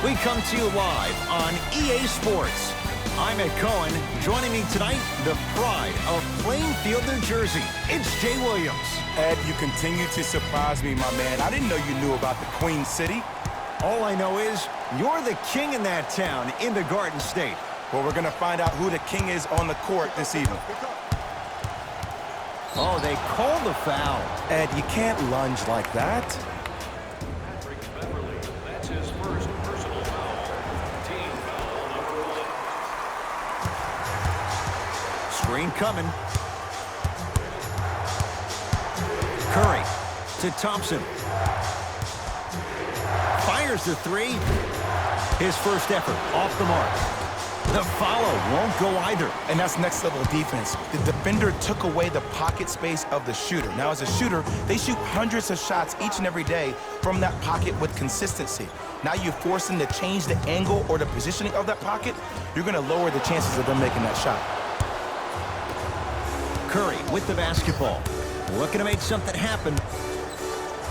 We come to you live on EA Sports. I'm Ed Cohen. Joining me tonight, the pride of Plainfield, New Jersey. It's Jay Williams. Ed, you continue to surprise me, my man. I didn't know you knew about the Queen City. All I know is you're the king in that town in the Garden State. Well, we're going to find out who the king is on the court this evening. Oh, they called the foul. Ed, you can't lunge like that. That's his first personal foul. Team foul number 1. Screen coming. Curry to Thompson. Fires the three. His first effort off the mark. The follow won't go either. And that's next level defense. The defender took away the pocket space of the shooter. Now, as a shooter, they shoot hundreds of shots each and every day from that pocket with consistency. Now you force them to change the angle or the positioning of that pocket, you're going to lower the chances of them making that shot. Curry with the basketball. Looking to make something happen.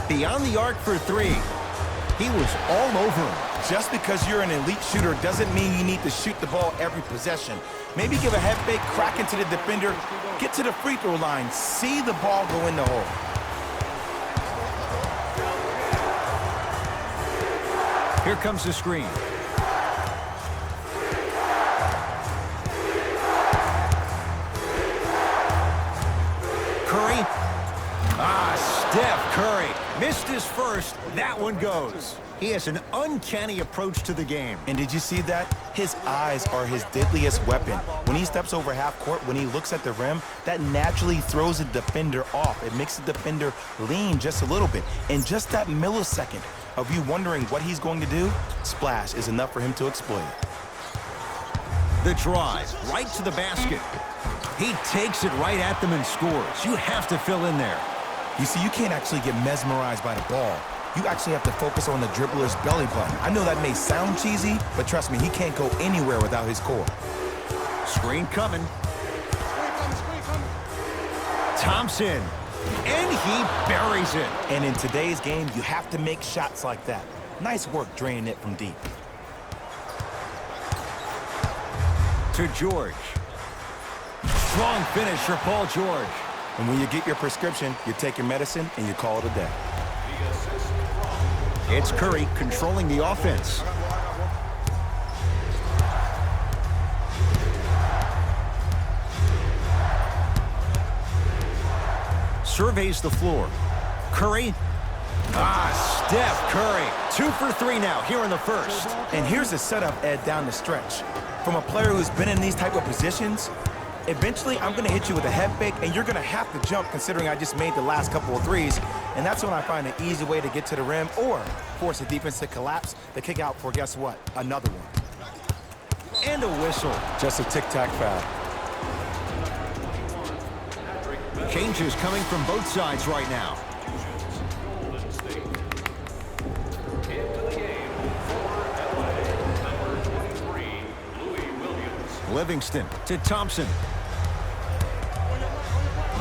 Beyond the arc for three. He was all over him. Just because you're an elite shooter doesn't mean you need to shoot the ball every possession. Maybe give a head fake, crack into the defender, get to the free throw line, see the ball go in the hole. Here comes the screen. Curry. Steph Curry missed his first. That one goes. He has an uncanny approach to the game. And did you see that? His eyes are his deadliest weapon. When he steps over half court, when he looks at the rim, that naturally throws the defender off. It makes the defender lean just a little bit. And just that millisecond of you wondering what he's going to do, splash is enough for him to exploit it. The drive right to the basket. He takes it right at them and scores. You have to fill in there. You see, you can't actually get mesmerized by the ball. You actually have to focus on the dribbler's belly button. I know that may sound cheesy, but trust me, he can't go anywhere without his core. Screen coming. Thompson. And he buries it. And in today's game, you have to make shots like that. Nice work draining it from deep. To George. Strong finish for Paul George. And when you get your prescription, you take your medicine and you call it a day. It's Curry controlling the offense. Surveys the floor. Curry. Steph Curry. 2 for 3 now here in the first. And here's the setup, Ed, down the stretch. From a player who's been in these type of positions, eventually I'm going to hit you with a head fake, and you're going to have to jump considering I just made the last couple of threes. And that's when I find an easy way to get to the rim or force the defense to collapse, the kick out for, guess what, another one. And a whistle. Just a tic-tac foul. Changes coming from both sides right now. Livingston to Thompson.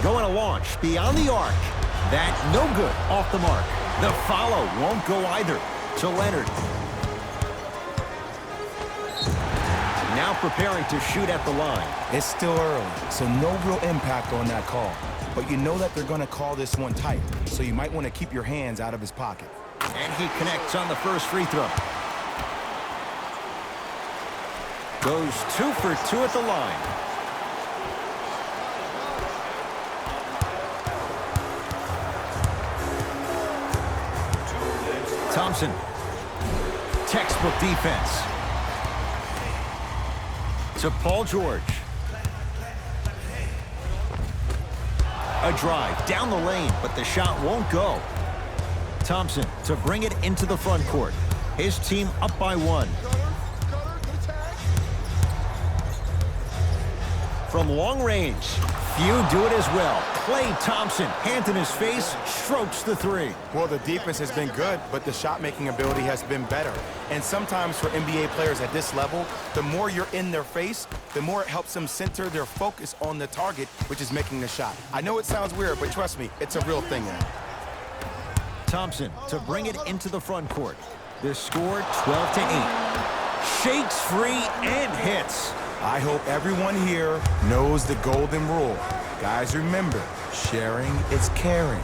Going to launch beyond the arc. That no good off the mark. The follow won't go either. To Leonard. Now preparing to shoot at the line. It's still early, so no real impact on that call. But you know that they're going to call this one tight, so you might want to keep your hands out of his pocket. And he connects on the first free throw. Goes 2 for 2 at the line. Thompson. Textbook defense. To Paul George. A drive down the lane, but the shot won't go. Thompson to bring it into the front court. His team up by 1. From long range, few do it as well. Klay Thompson, hand in his face, strokes the three. Well, the defense has been good, but the shot-making ability has been better. And sometimes for NBA players at this level, the more you're in their face, the more it helps them center their focus on the target, which is making the shot. I know it sounds weird, but trust me, it's a real thing now. Thompson to bring it into the front court. The score 12-8. Shakes free and hits. I hope everyone here knows the golden rule. Guys, remember, sharing is caring.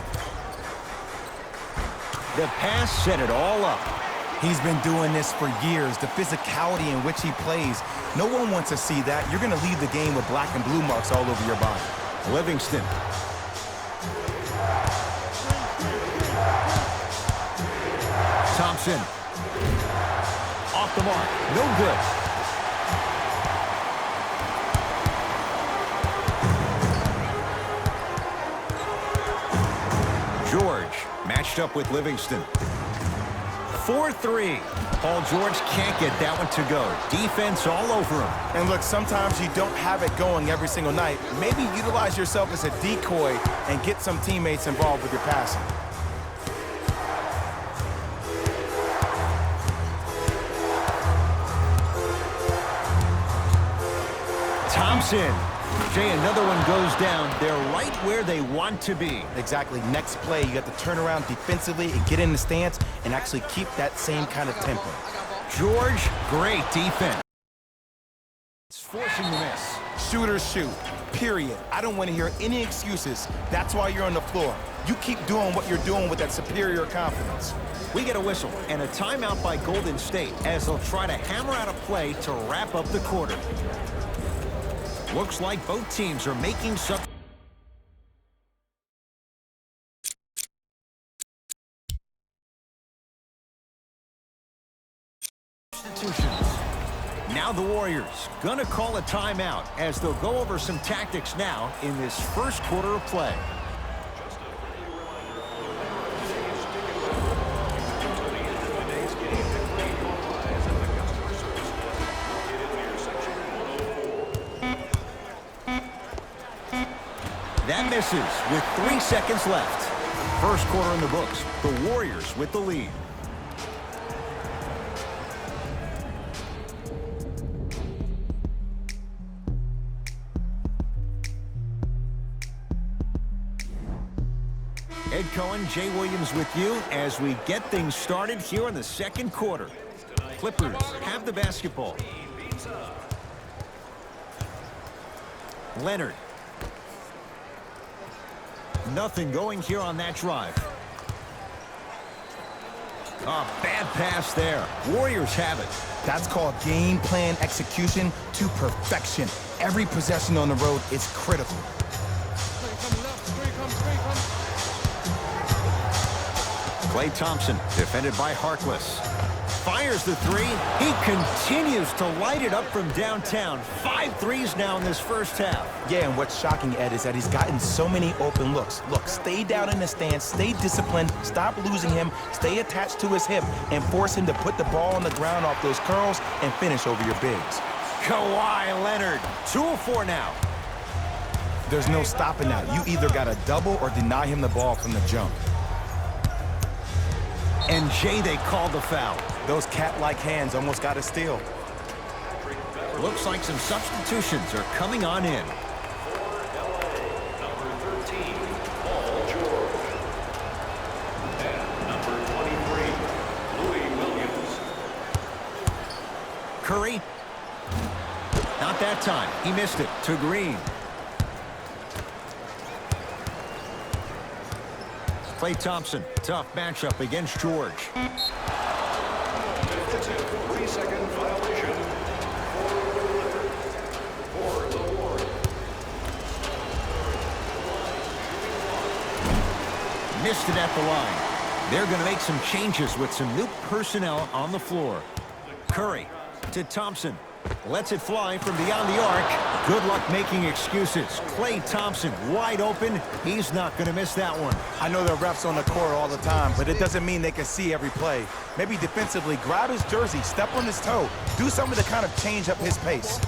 The pass set it all up. He's been doing this for years. The physicality in which he plays, no one wants to see that. You're going to leave the game with black and blue marks all over your body. Livingston. Thompson. Off the mark. No good. George matched up with Livingston. 4-3. Paul George can't get that one to go. Defense all over him. And look, sometimes you don't have it going every single night. Maybe utilize yourself as a decoy and get some teammates involved with your passing. Thompson. Jay, another one goes down. They're right where they want to be. Exactly. Next play, you got to turn around defensively and get in the stance and actually keep that same kind of tempo. George, great defense. It's forcing the miss. Shooters shoot, period. I don't want to hear any excuses. That's why you're on the floor. You keep doing what you're doing with that superior confidence. We get a whistle and a timeout by Golden State as they'll try to hammer out a play to wrap up the quarter. Looks like both teams are making substitutions. Now the Warriors gonna call a timeout as they'll go over some tactics now in this first quarter of play. That misses with 3 seconds left. First quarter in the books. The Warriors with the lead. Ed Cohen, Jay Williams with you as we get things started here in the second quarter. Clippers have the basketball. Leonard. Nothing going here on that drive. A bad pass there. Warriors have it. That's called game plan execution to perfection. Every possession on the road is critical. Klay Thompson, defended by Harkless. Fires the three. He continues to light it up from downtown. 5 threes now in this first half. Yeah, and what's shocking, Ed, is that he's gotten so many open looks. Look, stay down in the stance, stay disciplined, stop losing him, stay attached to his hip, and force him to put the ball on the ground off those curls and finish over your bigs. Kawhi Leonard, 2 of 4 now. There's no stopping that. You either got to double or deny him the ball from the jump. And Jay, they called the foul. Those cat-like hands almost got a steal. Looks like some substitutions are coming on in. Number 13, Paul George. And number 23, Louis Williams. Curry. Not that time. He missed it to Green. Klay Thompson, tough matchup against George. 3-second violation for the Warriors. Missed it at the line. They're going to make some changes with some new personnel on the floor. Curry to Thompson. Lets it fly from beyond the arc. Good luck making excuses. Klay Thompson wide open. He's not going to miss that one. I know there are refs on the court all the time, but it doesn't mean they can see every play. Maybe defensively, grab his jersey, step on his toe, do something to kind of change up his pace.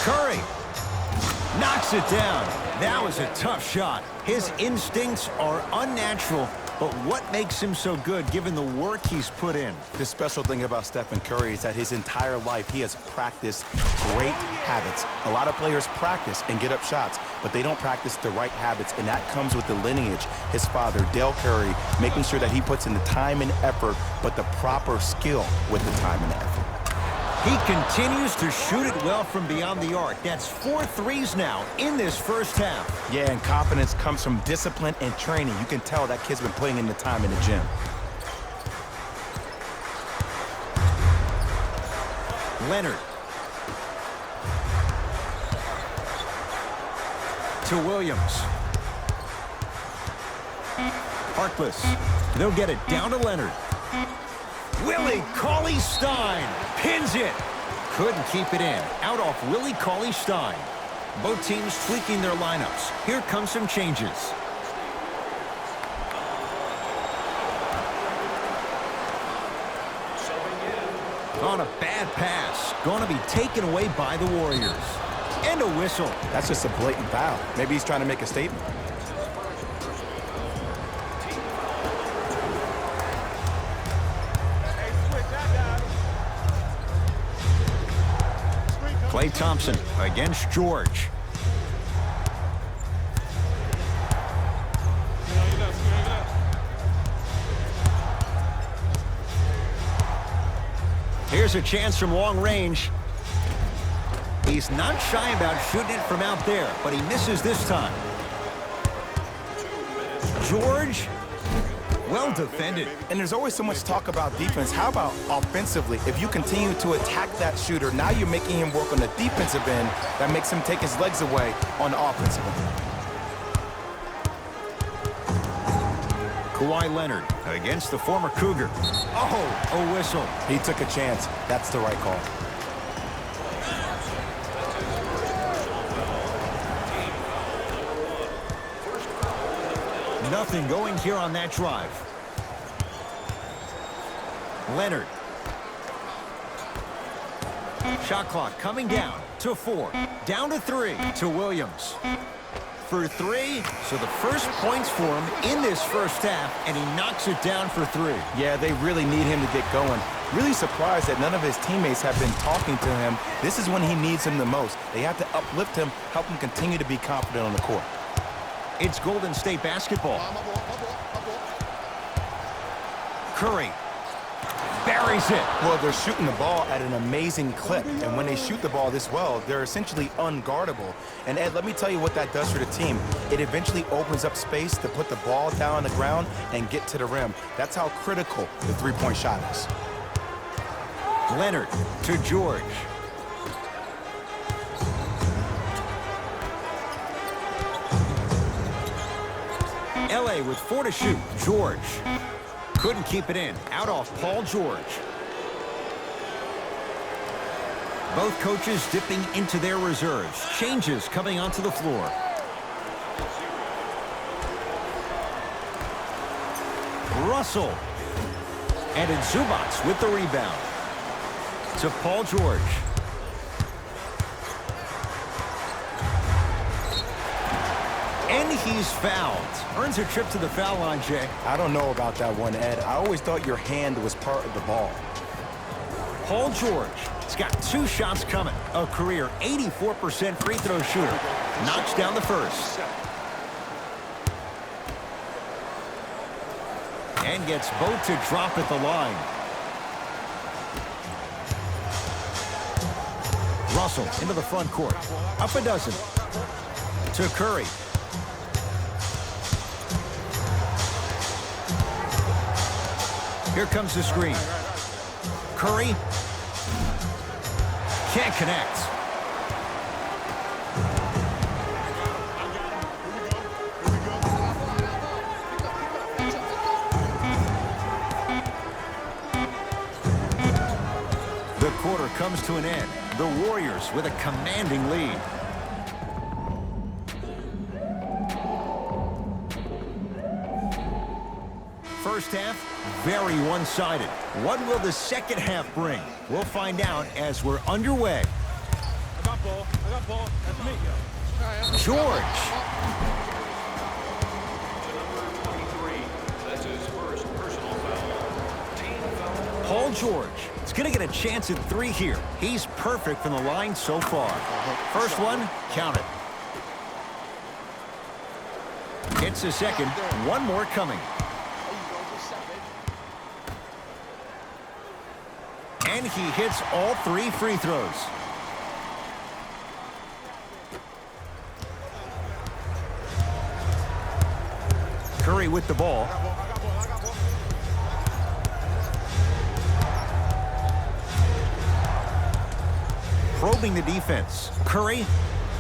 Curry knocks it down. That was a tough shot. His instincts are unnatural. But what makes him so good given the work he's put in? The special thing about Stephen Curry is that his entire life he has practiced great habits. A lot of players practice and get up shots, but they don't practice the right habits, and that comes with the lineage. His father, Dale Curry, making sure that he puts in the time and effort, but the proper skill with the time and effort. He continues to shoot it well from beyond the arc. That's 4 threes now in this first half. Yeah, and confidence comes from discipline and training. You can tell that kid's been putting in the time in the gym. Leonard. To Williams. Harkless. They'll get it down to Leonard. Willie Cauley-Stein pins it. Couldn't keep it in. Out off Willie Cauley-Stein. Both teams tweaking their lineups. Here come some changes. On a bad pass. Going to be taken away by the Warriors. And a whistle. That's just a blatant foul. Maybe he's trying to make a statement. Klay Thompson against George. Here's a chance from long range. He's not shy about shooting it from out there, but he misses this time. George, well defended. And there's always so much talk about defense. How about offensively? If you continue to attack that shooter, now you're making him work on the defensive end. That makes him take his legs away on the offensive end. Kawhi Leonard against the former Cougar. Oh, a whistle. He took a chance. That's the right call. Nothing going here on that drive. Leonard. Shot clock coming down to 4. Down to 3 to Williams. For 3, so the first points for him in this first half, and he knocks it down for 3. Yeah, they really need him to get going. Really surprised that none of his teammates have been talking to him. This is when he needs him the most. They have to uplift him, help him continue to be confident on the court. It's Golden State basketball. Curry buries it. Well, they're shooting the ball at an amazing clip, and when they shoot the ball this well, they're essentially unguardable. And Ed, let me tell you what that does for the team. It eventually opens up space to put the ball down on the ground and get to the rim. That's how critical the three-point shot is. Leonard to George. LA with 4 to shoot. George couldn't keep it in. Out off Paul George. Both coaches dipping into their reserves. Changes coming onto the floor. Russell. And it's Zubats with the rebound. To Paul George. And he's fouled. Earns a trip to the foul line, Jay. I don't know about that one, Ed. I always thought your hand was part of the ball. Paul George has got 2 shots coming. A career 84% free throw shooter. Knocks down the first. And gets both to drop at the line. Russell into the front court. Up a dozen. To Curry. Here comes the screen. Curry can't connect. The quarter comes to an end. The Warriors with a commanding lead. First half, very one-sided. What will the second half bring? We'll find out as we're underway. I got ball. That's me. George. To number 23. That's his Paul George is going to get a chance at 3 here. He's perfect from the line so far. First one, count it. Hits a second. One more coming. And he hits all 3 free throws. Curry with the ball. Probing the defense. Curry.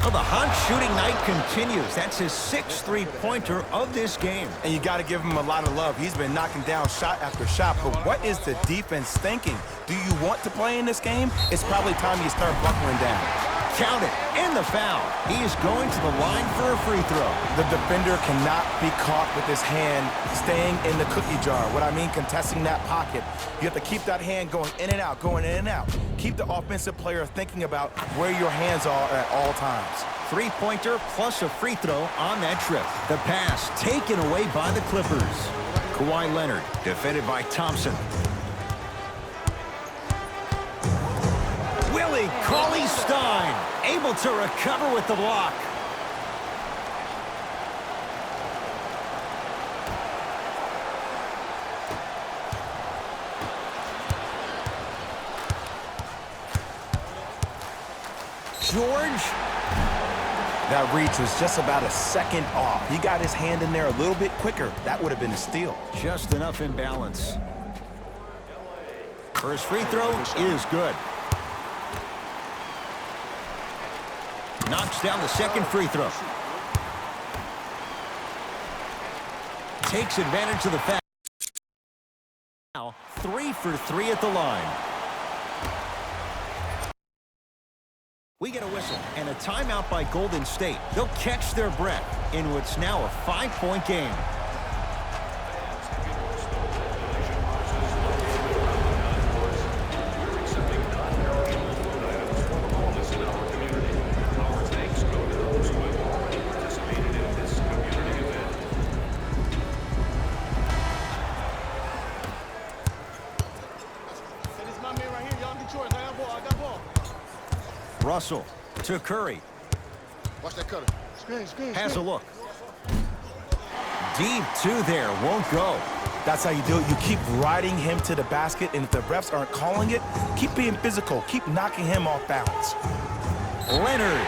Oh, the hot shooting night continues. That's his 6th three-pointer of this game. And you got to give him a lot of love. He's been knocking down shot after shot. But what is the defense thinking? Do you want to play in this game? It's probably time you start buckling down. Count it. And the foul. He is going to the line for a free throw. The defender cannot be caught with his hand staying in the cookie jar. What I mean, contesting that pocket. You have to keep that hand going in and out, going in and out. Keep the offensive player thinking about where your hands are at all times. Three-pointer plus a free throw on that trip. The pass taken away by the Clippers. Kawhi Leonard defended by Thompson. Willie Cauley-Stein able to recover with the block. George. That reach was just about a second off. He got his hand in there a little bit quicker. That would have been a steal. Just enough imbalance. First free throw is good. Knocks down the second free throw. Takes advantage of the foul. Now 3 for 3 at the line. We get a whistle and a timeout by Golden State. They'll catch their breath in what's now a 5-point game. Russell to Curry. Watch that cutter. Screen. Has a look. Deep 2 there. Won't go. That's how you do it. You keep riding him to the basket, and if the refs aren't calling it, keep being physical. Keep knocking him off balance. Leonard.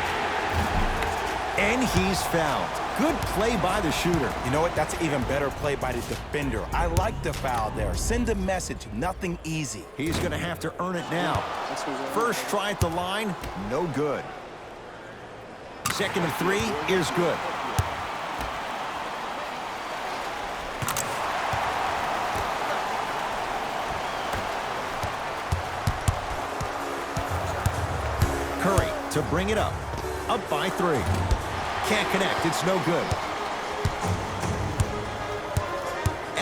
And he's fouled. Good play by the shooter. You know what? That's an even better play by the defender. I like the foul there. Send a message. Nothing easy. He's going to have to earn it now. First try at the line, no good. Second and 3 is good. Curry to bring it up. Up by 3. Can't connect. It's no good.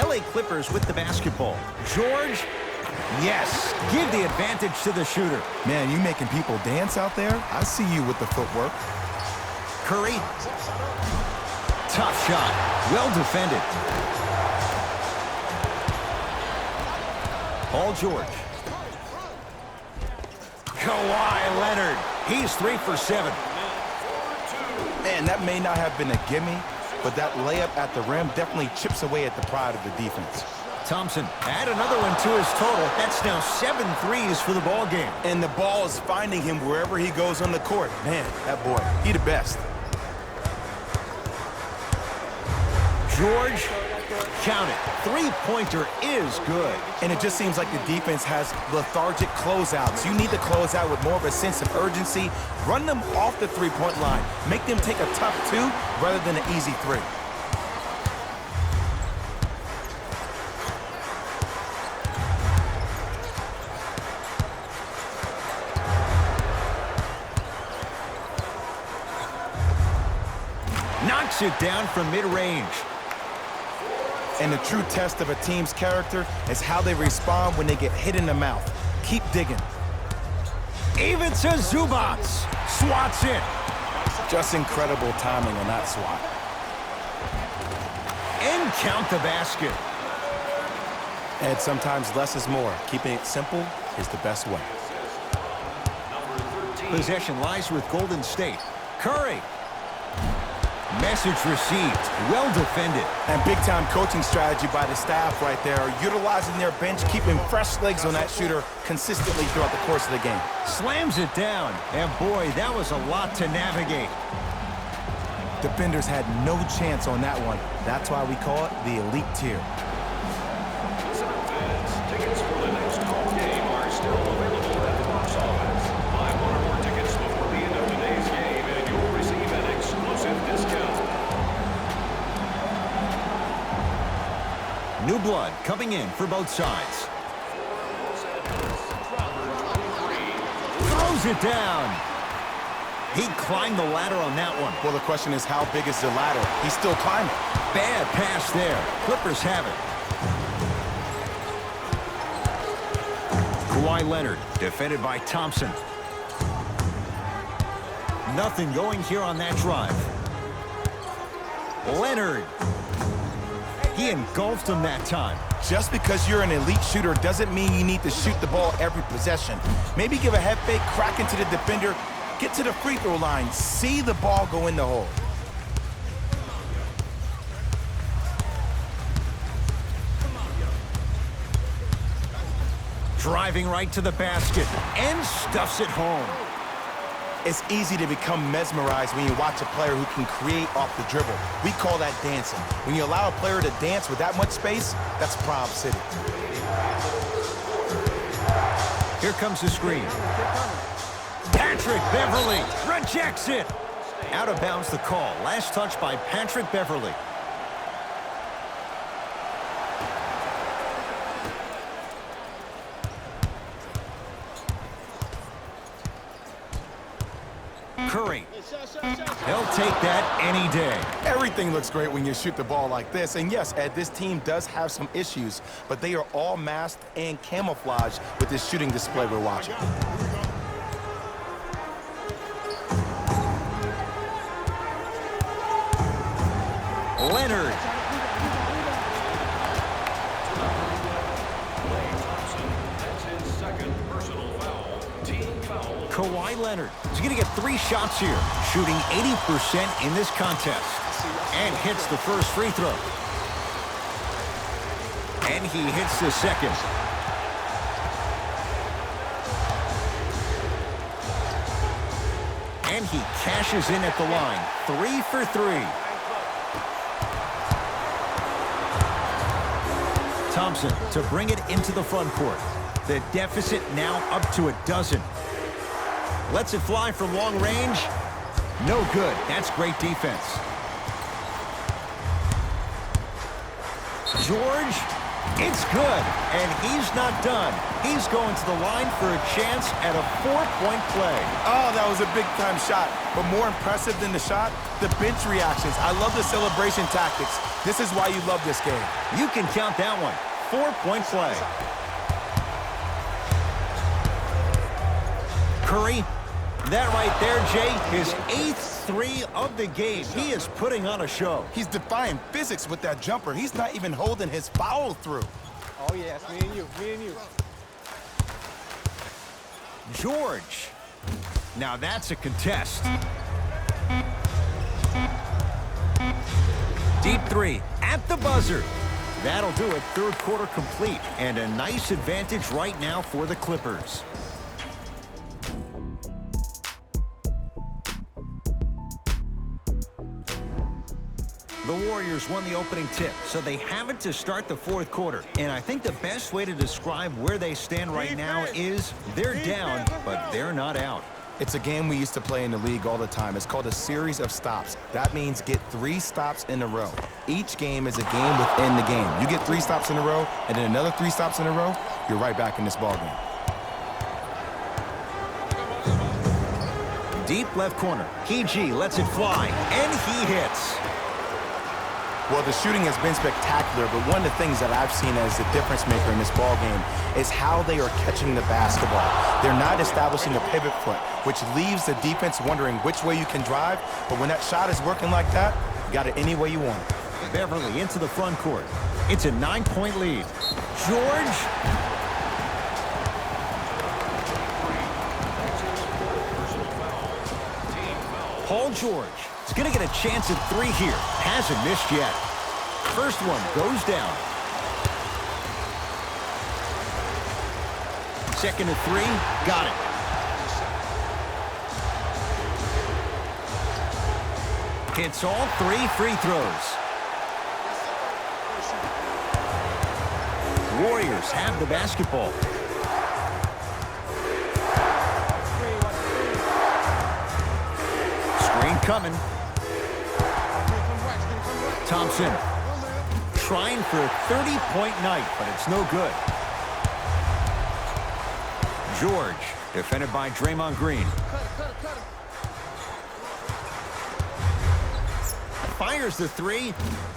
LA Clippers with the basketball. George. Yes. Give the advantage to the shooter. Man, you making people dance out there? I see you with the footwork. Curry. Tough shot. Well defended. Paul George. Kawhi Leonard. He's 3 for 7. Man, that may not have been a gimme, but that layup at the rim definitely chips away at the pride of the defense. Thompson add another one to his total. That's now 7 threes for the ball game. And the ball is finding him wherever he goes on the court. Man, that boy, he the best. George, count it. Three-pointer is good. And it just seems like the defense has lethargic closeouts. You need to close out with more of a sense of urgency. Run them off the three-point line. Make them take a tough 2 rather than an easy 3. Knocks it down from mid-range. And the true test of a team's character is how they respond when they get hit in the mouth. Keep digging. Even to Zubac. Swats it. Just incredible timing on that swat. And count the basket. And sometimes less is more. Keeping it simple is the best way. Possession lies with Golden State. Curry. Message received. Well defended. And big-time coaching strategy by the staff right there, utilizing their bench, keeping fresh legs on that shooter consistently throughout the course of the game. Slams it down. And boy, that was a lot to navigate. Defenders had no chance on that one. That's why we call it the elite tier. Tickets for the next home game are still available at the box office. Buy one or more tickets before the end of today's game, and you'll receive an exclusive discount. New blood coming in for both sides. Throws it down. He climbed the ladder on that one. Well, the question is, how big is the ladder? He's still climbing. Bad pass there. Clippers have it. Kawhi Leonard, defended by Thompson. Nothing going here on that drive. Leonard. He engulfed him that time. Just because you're an elite shooter doesn't mean you need to shoot the ball every possession. Maybe give a head fake, crack into the defender, get to the free throw line, see the ball go in the hole. Driving right to the basket and stuffs it home. It's easy to become mesmerized when you watch a player who can create off the dribble. We call that dancing. When you allow a player to dance with that much space, that's Prob City. Here comes the screen. Patrick Beverley rejects it. Out of bounds the call. Last touch by Patrick Beverley. Curry. He'll take that any day. Everything looks great when you shoot the ball like this. And yes, Ed, this team does have some issues, but they are all masked and camouflaged with this shooting display we're watching. Leonard. Kawhi Leonard is going to get 3 shots here, shooting 80% in this contest. And hits the first free throw. And he hits the second. And he cashes in at the line. 3 for 3. Thompson to bring it into the front court. The deficit now up to 12. Lets it fly from long range. No good. That's great defense. George, it's good. And he's not done. He's going to the line for a chance at a 4-point play. Oh, that was a big-time shot. But more impressive than the shot, the bench reactions. I love the celebration tactics. This is why you love this game. You can count that one. 4-point play. Curry. That right there, Jay, his 8th 3 of the game. He is putting on a show. He's defying physics with that jumper. He's not even holding his foul through. Oh, yeah, it's me and you, me and you. George. Now that's a contest. Deep 3 at the buzzer. That'll do it. 3rd quarter complete. And a nice advantage right now for the Clippers. The Warriors won the opening tip, so they have it to start the 4th quarter. And I think the best way to describe where they stand right now is they're down, but they're not out. It's a game we used to play in the league all the time. It's called a series of stops. That means get 3 stops in a row. Each game is a game within the game. You get 3 stops in a row, and then another 3 stops in a row, you're right back in this ballgame. Deep left corner. PG lets it fly, and he hits. Well, the shooting has been spectacular, but one of the things that I've seen as the difference maker in this ball game is how they are catching the basketball. They're not establishing a pivot foot, which leaves the defense wondering which way you can drive, but when that shot is working like that, you got it any way you want. Beverley into the front court. It's a 9-point lead. George. Paul George is going to get a chance at 3 here. Hasn't missed yet. First one goes down. Second and 3. Got it. Hits all 3 free throws. Warriors have the basketball. Screen coming. Thompson trying for a 30-point night, but it's no good. George, defended by Draymond Green. Fires the 3,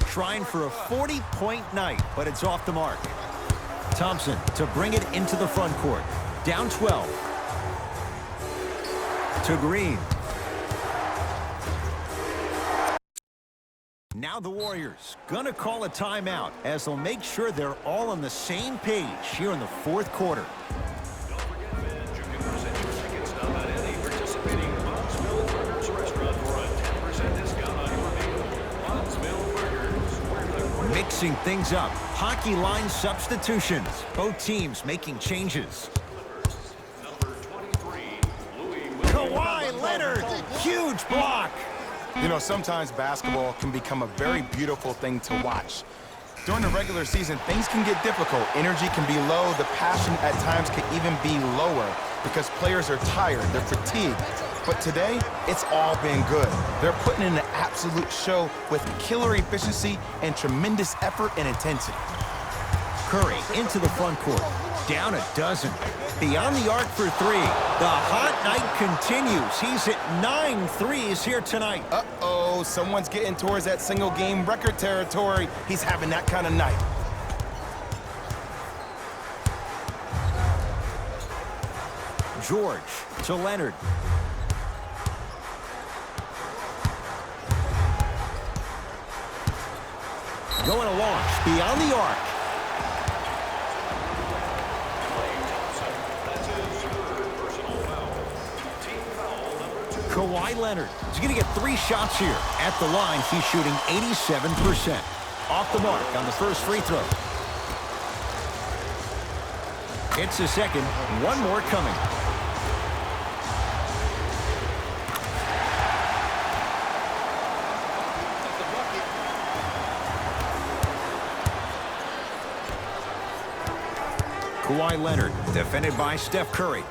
trying for a 40-point night, but it's off the mark. Thompson to bring it into the front court. Down 12. To Green. Now the Warriors gonna call a timeout as they'll make sure they're all on the same page here in the fourth quarter. Don't forget, fans, you can present your tickets now at any participating Bondsville Burgers restaurant for a 10% discount on your meal. Bondsville Burgers, where the Mixing things up. Hockey line substitutions. Both teams making changes. number 23, Louis Kawhi Leonard. Huge block. You know, sometimes basketball can become a very beautiful thing to watch. During the regular season, things can get difficult. Energy can be low. The passion at times can even be lower because players are tired. They're fatigued. But today, it's all been good. They're putting in an absolute show with killer efficiency and tremendous effort and intensity. Curry into the front court. Down a dozen. Beyond the arc for 3. The hot night continues. He's hit 9 threes here tonight. Uh-oh, someone's getting towards that single-game record territory. He's having that kind of night. George to Leonard. Going to launch beyond the arc. Kawhi Leonard is going to get 3 shots here. At the line, he's shooting 87%. Off the mark on the first free throw. It's the second. One more coming. Kawhi Leonard, defended by Steph Curry.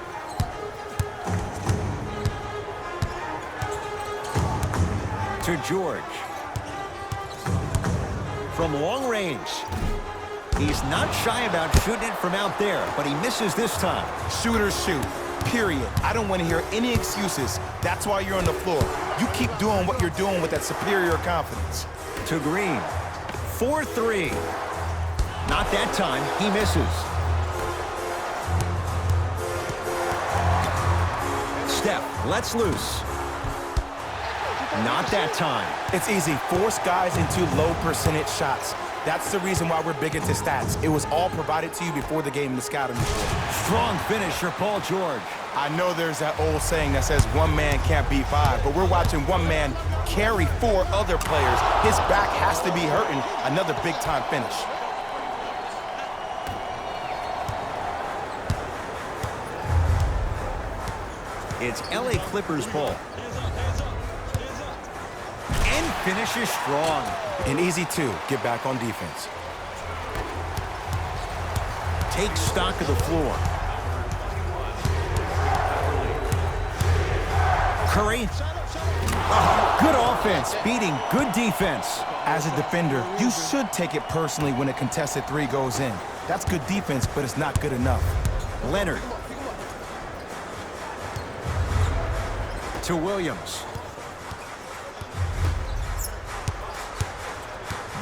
To George. From long range. He's not shy about shooting it from out there, but he misses this time. Shooters shoot, period. I don't want to hear any excuses. That's why you're on the floor. You keep doing what you're doing with that superior confidence. To Green. 4-3. Not that time. He misses. Steph lets loose. Not that time. It's easy. Force guys into low percentage shots. That's the reason why we're big into stats. It was all provided to you before the game in the scouting report. Strong finish for Paul George. I know there's that old saying that says one man can't beat 5, but we're watching one man carry 4 other players. His back has to be hurting. Another big-time finish. It's LA Clippers ball. And finishes strong. And easy, too. Get back on defense. Take stock of the floor. Curry. Good offense, beating good defense. As a defender, you should take it personally when a contested 3 goes in. That's good defense, but it's not good enough. Leonard. To Williams.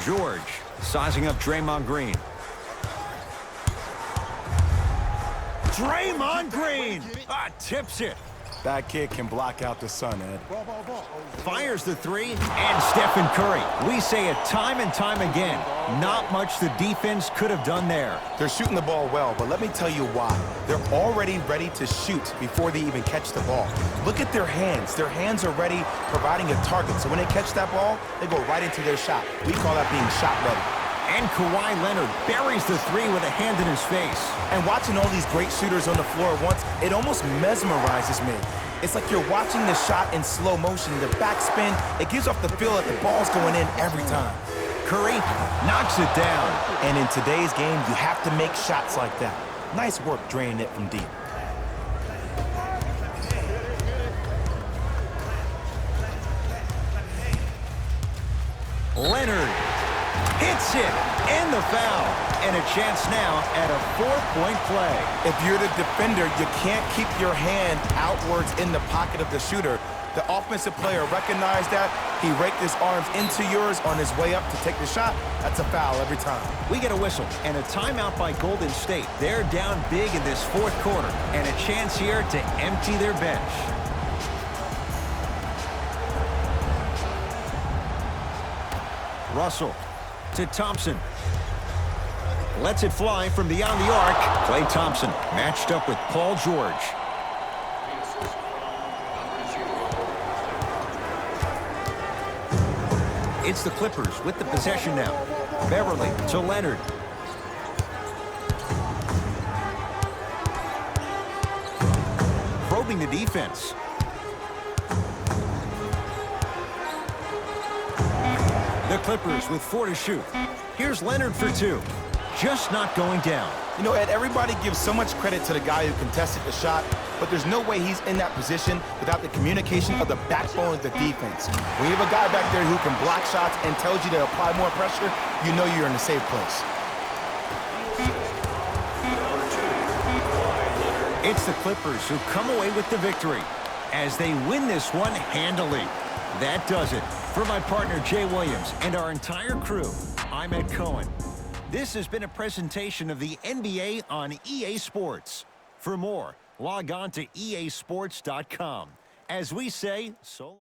George sizing up Draymond Green. Draymond Green tips it. That kid can block out the sun, Ed. Fires the three, and Stephen Curry. We say it time and time again. Not much the defense could have done there. They're shooting the ball well, but let me tell you why. They're already ready to shoot before they even catch the ball. Look at their hands. Their hands are ready, providing a target. So when they catch that ball, they go right into their shot. We call that being shot ready. And Kawhi Leonard buries the three with a hand in his face. And watching all these great shooters on the floor at once, it almost mesmerizes me. It's like you're watching the shot in slow motion. The backspin, it gives off the feel that the ball's going in every time. Curry knocks it down. And in today's game, you have to make shots like that. Nice work draining it from deep. Leonard hits it, and the foul. And a chance now at a 4-point play. If you're the defender, you can't keep your hand outwards in the pocket of the shooter. The offensive player recognized that. He raked his arms into yours on his way up to take the shot. That's a foul every time. We get a whistle and a timeout by Golden State. They're down big in this fourth quarter, and a chance here to empty their bench. Russell to Thompson. Lets it fly from beyond the arc. Klay Thompson matched up with Paul George. It's the Clippers with the possession now. Beverly to Leonard. Probing the defense. The Clippers with 4 to shoot. Here's Leonard for 2. Just not going down. You know, Ed, everybody gives so much credit to the guy who contested the shot, but there's no way he's in that position without the communication of the backbone of the defense. When you have a guy back there who can block shots and tells you to apply more pressure, you know you're in a safe place. It's the Clippers who come away with the victory as they win this one handily. That does it. For my partner, Jay Williams, and our entire crew, I'm Ed Cohen. This has been a presentation of the NBA on EA Sports. For more, log on to easports.com. As we say, so